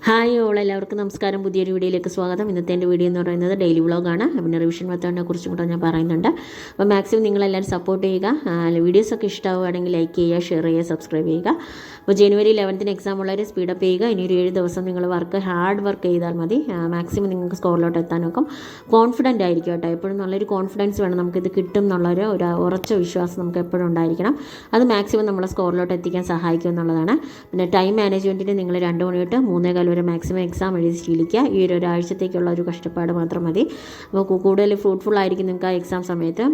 Hi all, എല്ലാവർക്കും നമസ്കാരം. പുതിയൊരു വീഡിയോയിലേക്ക് സ്വാഗതം. ഇന്നത്തെ എൻ്റെ വീഡിയോ എന്ന് പറയുന്നത് ഡെയിലി വ്ളോഗാണ്. പിന്നെ റിവിഷൻ മെത്തേഡിനെ കുറിച്ചും കൂടെ ഞാൻ പറയുന്നുണ്ട്. അപ്പോൾ മാക്സിമം നിങ്ങളെല്ലാവരും സപ്പോർട്ട് ചെയ്യുക. വീഡിയോസൊക്കെ ഇഷ്ടമാവുകയാണെങ്കിൽ ലൈക്ക് ചെയ്യുക, ഷെയർ ചെയ്യുക, സബ്സ്ക്രൈബ് ചെയ്യുക. അപ്പോൾ ജനുവരി 11 എക്സാം ഉള്ളവർ സ്പീഡപ്പ് ചെയ്യുക. ഇനി ഒരു 7 ദിവസം നിങ്ങൾ ഹാർഡ് വർക്ക് ചെയ്താൽ മതി. മാക്സിമം നിങ്ങൾക്ക് സ്കോറിലോട്ട് എത്താൻ നോക്കും. കോൺഫിഡൻ്റ് ആയിരിക്കും കേട്ടോ. എപ്പോഴും നല്ലൊരു കോൺഫിഡൻസ് വേണം. നമുക്കിത് കിട്ടും എന്നുള്ളൊരു ഉറച്ച വിശ്വാസം നമുക്ക് എപ്പോഴും ഉണ്ടായിരിക്കണം. അത് മാക്സിമം നമ്മളെ സ്കോറിലോട്ട് എത്തിക്കാൻ സഹായിക്കും എന്നുള്ളതാണ്. പിന്നെ ടൈം മാനേജ്മെൻറ്റിന് നിങ്ങൾ 2 മണി തൊട്ട് 3:15 വരെ മാക്സിമം എക്സാം എഴുതി ശീലിക്കുക. ഈ ഒരാഴ്ചത്തേക്കുള്ള ഒരു കഷ്ടപ്പാട് മാത്രം മതി. അപ്പോൾ കൂടുതൽ ഫ്രൂട്ട്ഫുൾ ആയിരിക്കും നിങ്ങൾക്ക് ആ എക്സാം സമയത്ത്.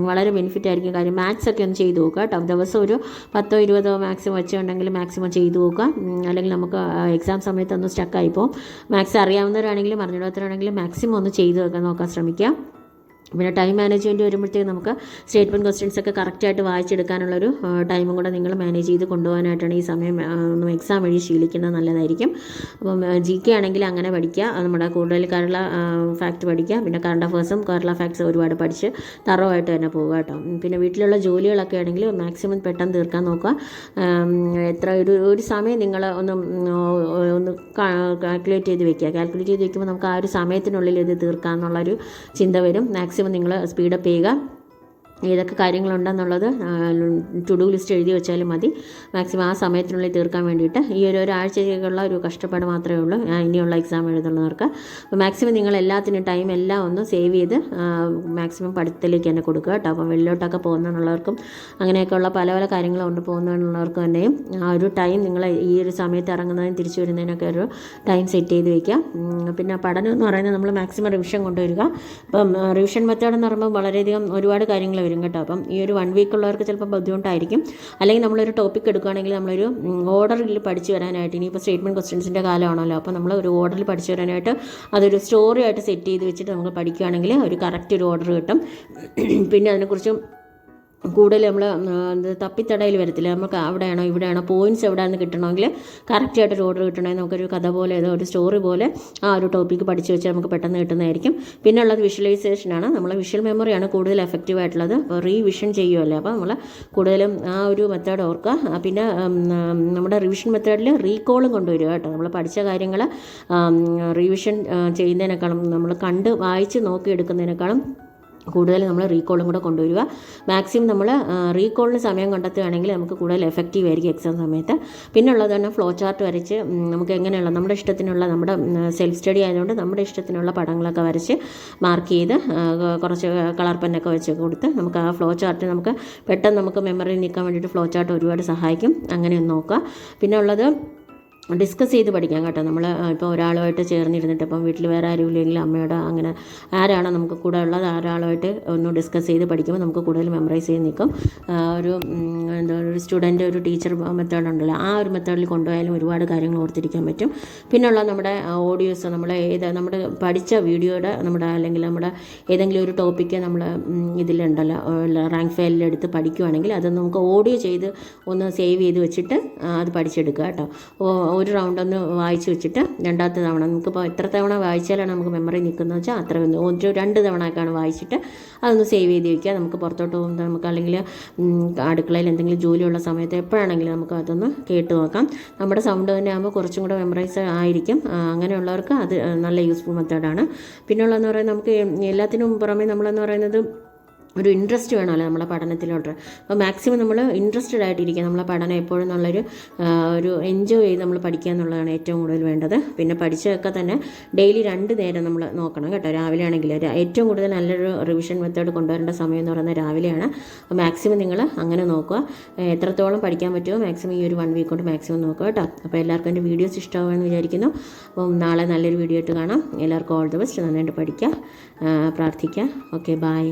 വളരെ ബെനിഫിറ്റ് ആയിരിക്കും. കാര്യം മാത്സ് ഒക്കെ ഒന്ന് ചെയ്ത് നോക്കുക കേട്ടോ. ദിവസം ഒരു 10-20 മാക്സിമം വെച്ചിട്ടുണ്ടെങ്കിൽ മാക്സിമം ചെയ്ത് നോക്കുക. അല്ലെങ്കിൽ നമുക്ക് എക്സാം സമയത്ത് ഒന്ന് സ്റ്റക്കായി പോകും. മാത്സ് അറിയാവുന്നവരാണെങ്കിലും അറിഞ്ഞിടാത്തവരാണെങ്കിലും മാക്സിമം ഒന്ന് ചെയ്ത് നോക്കാൻ ശ്രമിക്കുക. പിന്നെ ടൈം മാനേജ്മെൻറ്റ് വരുമ്പോഴത്തേക്ക് നമുക്ക് സ്റ്റേറ്റ്മെൻറ്റ് ക്വസ്റ്റ്യൻസൊക്കെ കറക്റ്റായിട്ട് വായിച്ചെടുക്കാനുള്ളൊരു ടൈമും കൂടെ നിങ്ങൾ മാനേജ് ചെയ്ത് കൊണ്ടുപോകാനായിട്ടാണ് ഈ സമയം എക്സാം വഴി ശീലിക്കുന്നത് നല്ലതായിരിക്കും. അപ്പം GK ആണെങ്കിൽ അങ്ങനെ പഠിക്കുക. നമ്മുടെ കൂടുതൽ കേരള ഫാക്ട് പഠിക്കുക. പിന്നെ കറണ്ട് അഫേഴ്സും കേരള ഫാക്ട്സ് ഒരുപാട് പഠിച്ച് തറവായിട്ട് തന്നെ പോവുക കേട്ടോ. പിന്നെ വീട്ടിലുള്ള ജോലികളൊക്കെ ആണെങ്കിൽ മാക്സിമം പെട്ടെന്ന് തീർക്കാൻ നോക്കുക. എത്ര ഒരു സമയം നിങ്ങൾ ഒന്ന് കാൽക്കുലേറ്റ് ചെയ്ത് വെക്കുമ്പോൾ നമുക്ക് ആ ഒരു സമയത്തിനുള്ളിൽ ഇത് തീർക്കാമെന്നുള്ളൊരു ചിന്ത വരും. മാക്സിമം നിങ്ങൾ സ്പീഡപ്പ് ചെയ്യുക. ഏതൊക്കെ കാര്യങ്ങളുണ്ടെന്നുള്ളത് ടു ഡു ലിസ്റ്റ് എഴുതി വെച്ചാലും മതി. മാക്സിമം ആ സമയത്തിനുള്ളിൽ തീർക്കാൻ വേണ്ടിയിട്ട് ഈ ഒരാഴ്ചയ്ക്കുള്ള ഒരു കഷ്ടപ്പാട് മാത്രമേ ഉള്ളൂ ഇനിയുള്ള എക്സാം എഴുതുന്നവർക്ക്. അപ്പോൾ മാക്സിമം നിങ്ങൾ എല്ലാത്തിനും ടൈം എല്ലാം ഒന്ന് സേവ് ചെയ്ത് മാക്സിമം പഠിത്തത്തിലേക്ക് തന്നെ കൊടുക്കുക കേട്ടോ. അപ്പം വെളിയിലോട്ടൊക്കെ പോകുന്നതിനുള്ളവർക്കും അങ്ങനെയൊക്കെയുള്ള പല പല കാര്യങ്ങൾ കൊണ്ട് പോകുന്നതിനുള്ളവർക്കും തന്നെയും ആ ഒരു ടൈം നിങ്ങൾ ഈ ഒരു സമയത്ത് ഇറങ്ങുന്നതിന് തിരിച്ചു വരുന്നതിനൊക്കെ ഒരു ടൈം സെറ്റ് ചെയ്ത് വയ്ക്കുക. പിന്നെ പഠനം എന്ന് പറയുന്നത് നമ്മൾ മാക്സിമം റിവിഷൻ കൊണ്ടുവരിക. അപ്പം റിവിഷൻ മെത്തേഡ് എന്ന് പറയുമ്പോൾ വളരെയധികം ഒരുപാട് കാര്യങ്ങൾ വരും കേട്ടോ. അപ്പം ഈ ഒരു 1 വീക്ക് ഉള്ളവർക്ക് ചിലപ്പോൾ ബുദ്ധിമുട്ടായിരിക്കും. അല്ലെങ്കിൽ നമ്മളൊരു ടോപ്പിക് എടുക്കുകയാണെങ്കിൽ നമ്മളൊരു ഓർഡറിൽ പഠിച്ചു വരാനായിട്ട്, ഇനിയിപ്പോൾ സ്റ്റേറ്റ്മെൻറ്റ് ക്വസ്റ്റ്യൻസിൻ്റെ കാലമാണല്ലോ, അപ്പോൾ നമ്മൾ ഒരു ഓർഡറിൽ പഠിച്ചു വരാനായിട്ട് അതൊരു സ്റ്റോറി ആയിട്ട് സെറ്റ് ചെയ്ത് വെച്ചിട്ട് നമുക്ക് പഠിക്കുകയാണെങ്കിൽ ഒരു കറക്റ്റ് ഒരു ഓർഡർ കിട്ടും. പിന്നെ അതിനെക്കുറിച്ച് കൂടുതൽ നമ്മൾ തപ്പിത്തടയിൽ വരത്തില്ല. നമുക്ക് അവിടെയാണോ ഇവിടെയാണോ പോയിൻറ്റ്സ് എവിടെയാണെന്ന് കിട്ടണമെങ്കിൽ കറക്റ്റായിട്ടൊരു ഓർഡർ കിട്ടണമെങ്കിൽ നമുക്കൊരു കഥ പോലെ ഏതോ ഒരു സ്റ്റോറി പോലെ ആ ഒരു ടോപ്പിക്ക് പഠിച്ച് വെച്ചാൽ നമുക്ക് പെട്ടെന്ന് കിട്ടുന്നതായിരിക്കും. പിന്നെ ഉള്ളത് വിഷ്വലൈസേഷനാണ്. നമ്മളെ വിഷ്വൽ മെമ്മറിയാണ് കൂടുതൽ എഫക്റ്റീവ് ആയിട്ടുള്ളത്. അപ്പോൾ റീവിഷൻ ചെയ്യുമല്ലേ, അപ്പോൾ നമ്മൾ കൂടുതലും ആ ഒരു മെത്തേഡ് ഓർക്കുക. പിന്നെ നമ്മുടെ റിവിഷൻ മെത്തേഡിൽ റീകോളും കൊണ്ടുവരിക കേട്ടോ. നമ്മൾ പഠിച്ച കാര്യങ്ങൾ റിവിഷൻ ചെയ്യുന്നതിനേക്കാളും നമ്മൾ കണ്ട് വായിച്ച് നോക്കിയെടുക്കുന്നതിനേക്കാളും കൂടുതൽ നമ്മൾ റീകോളും കൂടെ കൊണ്ടുവരിക. മാക്സിമം നമ്മൾ റീകോളിന് സമയം കണ്ടെത്തുകയാണെങ്കിൽ നമുക്ക് കൂടുതൽ എഫക്റ്റീവ് ആയിരിക്കും എക്സാം സമയത്ത്. പിന്നെ ഉള്ളത് തന്നെ ഫ്ലോ ചാർട്ട് വരച്ച് നമുക്ക് എങ്ങനെയുള്ള നമ്മുടെ ഇഷ്ടത്തിനുള്ള, നമ്മുടെ സെൽഫ് സ്റ്റഡി ആയതുകൊണ്ട് നമ്മുടെ ഇഷ്ടത്തിനുള്ള പടങ്ങളൊക്കെ വരച്ച് മാർക്ക് ചെയ്ത് കുറച്ച് കളർ പെന്നൊക്കെ വെച്ച് കൊടുത്ത് നമുക്ക് ആ ഫ്ലോ ചാർട്ട് നമുക്ക് പെട്ടെന്ന് നമുക്ക് മെമ്മറിയിൽ നിൽക്കാൻ വേണ്ടിയിട്ട് ഫ്ലോ ചാർട്ട് ഒരുപാട് സഹായിക്കും. അങ്ങനെ ഒന്ന് നോക്കുക. പിന്നെ ഉള്ളത് ഡിസ്കസ് ചെയ്ത് പഠിക്കാം കേട്ടോ. നമ്മൾ ഇപ്പോൾ ഒരാളുമായിട്ട് ചേർന്നിരുന്നിട്ട്, ഇപ്പം വീട്ടിൽ വേറെ ആരും ഇല്ലെങ്കിൽ അമ്മയോട് അങ്ങനെ ആരാണോ നമുക്ക് കൂടെ ഉള്ളത് ഒരാളുമായിട്ട് ഒന്ന് ഡിസ്കസ് ചെയ്ത് പഠിക്കുമ്പോൾ നമുക്ക് കൂടുതൽ മെമ്മറൈസ് ചെയ്ത് നിൽക്കും. ഒരു സ്റ്റുഡൻറ്റ് ഒരു ടീച്ചർ മെത്തേഡ് ഉണ്ടല്ലോ, ആ ഒരു മെത്തേഡിൽ കൊണ്ടുപോയാലും ഒരുപാട് കാര്യങ്ങൾ ഓർത്തിരിക്കാൻ പറ്റും. പിന്നെയുള്ള നമ്മുടെ ഓഡിയോസ്, നമ്മുടെ പഠിച്ച വീഡിയോയുടെ അല്ലെങ്കിൽ നമ്മുടെ ഏതെങ്കിലും ഒരു ടോപ്പിക്ക് നമ്മൾ ഇതിലുണ്ടല്ലോ റാങ്ക് ഫയലിലെടുത്ത് പഠിക്കുകയാണെങ്കിൽ അത് നമുക്ക് ഓഡിയോ ചെയ്ത് ഒന്ന് സേവ് ചെയ്ത് വെച്ചിട്ട് അത് പഠിച്ചെടുക്കുക കേട്ടോ. ഒരു റൗണ്ട് ഒന്ന് വായിച്ച് വെച്ചിട്ട് രണ്ടാമത്തെ തവണ നമുക്കിപ്പോൾ എത്ര തവണ വായിച്ചാലാണ് നമുക്ക് മെമ്മറി നിൽക്കുന്നത് വെച്ചാൽ അത്ര 1-2 തവണയൊക്കെയാണ് വായിച്ചിട്ട് അതൊന്ന് സേവ് ചെയ്ത് വയ്ക്കുക. നമുക്ക് പുറത്തോട്ട് പോകുമ്പോൾ നമുക്ക് അല്ലെങ്കിൽ അടുക്കളയിൽ എന്തെങ്കിലും ജോലിയുള്ള സമയത്ത് എപ്പോഴാണെങ്കിലും നമുക്ക് അതൊന്ന് കേട്ട് നോക്കാം. നമ്മുടെ സൗണ്ട് തന്നെ ആകുമ്പോൾ കുറച്ചും കൂടെ മെമ്മറൈസ് ആയിരിക്കും. അങ്ങനെയുള്ളവർക്ക് അത് നല്ല യൂസ്ഫുൾ മെത്തേഡാണ്. പിന്നെയുള്ളതെന്ന് പറയുന്നത് നമുക്ക് എല്ലാത്തിനും പുറമെ നമ്മളെന്ന് പറയുന്നത് ഒരു ഇൻട്രസ്റ്റ് വേണമല്ലോ നമ്മളെ പഠനത്തിലോട്ട്. അപ്പോൾ മാക്സിമം നമ്മൾ ഇൻട്രസ്റ്റഡ് ആയിട്ടിരിക്കുക. നമ്മളെ പഠനം എപ്പോഴും ഒരു എൻജോയ് ചെയ്ത് നമ്മൾ പഠിക്കുക എന്നുള്ളതാണ് ഏറ്റവും കൂടുതൽ വേണ്ടത്. പിന്നെ പഠിച്ചതൊക്കെ തന്നെ ഡെയിലി 2 നേരം നമ്മൾ നോക്കണം കേട്ടോ. രാവിലെ ആണെങ്കിൽ ഏറ്റവും കൂടുതൽ നല്ലൊരു റിവിഷൻ മെത്തേഡ് കൊണ്ടുവരേണ്ട സമയം എന്ന് പറയുന്നത് രാവിലെയാണ്. അപ്പോൾ മാക്സിമം നിങ്ങൾ അങ്ങനെ നോക്കുക. എത്രത്തോളം പഠിക്കാൻ പറ്റുമോ മാക്സിമം ഈ ഒരു 1 വീക്ക് കൊണ്ട് മാക്സിമം നോക്കുക കേട്ടോ. അപ്പോൾ എല്ലാവർക്കും എൻ്റെ വീഡിയോസ് ഇഷ്ടമാകുമെന്ന് വിചാരിക്കുന്നു. അപ്പം നാളെ നല്ലൊരു വീഡിയോ ആയിട്ട് കാണാം. എല്ലാവർക്കും ഓൾ ദി ബെസ്റ്റ്. നന്നായിട്ട് പഠിക്കുക, പ്രാർത്ഥിക്കുക. Okay, by.